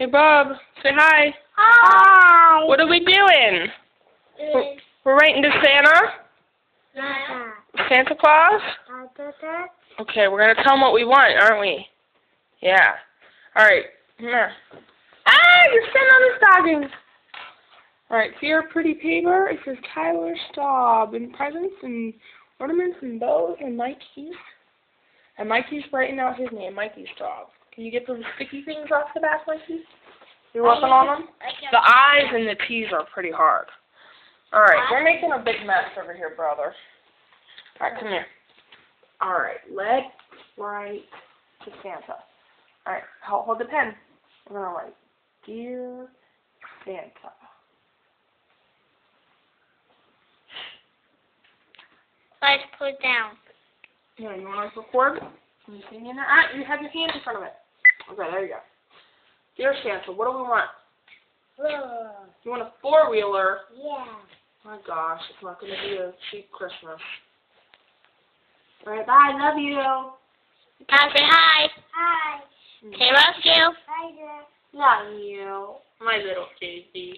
Hey, Bob. Say hi. Hi. What are we doing? We're writing to Santa? Santa Claus? Okay, we're going to tell him what we want, aren't we? Yeah. Alright. Here. Ah, you're sitting on the stockings. Alright, see our pretty paper? It says Tyler Staub, and presents and ornaments and bows and Mikey's. And Mikey's writing out his name, Mikey Staub. Can you get those sticky things off the back, Mikey? You're working on them? The I's and the P's are pretty hard. Alright, we're making a big mess over here, brother. Alright, come here. Alright, let's write to Santa. Alright, hold the pen. We're going to write, Dear Santa. Let's put it down. Yeah, you want to record? Can you see me in there? Ah, you have your hand in front of it. Okay, there you go. Dear Santa, what do we want? You want a four-wheeler? Yeah. My gosh, it's not going to be a cheap Christmas. Alright, bye, love you. Now say hi. Hi. Say love you. Love you. My little baby.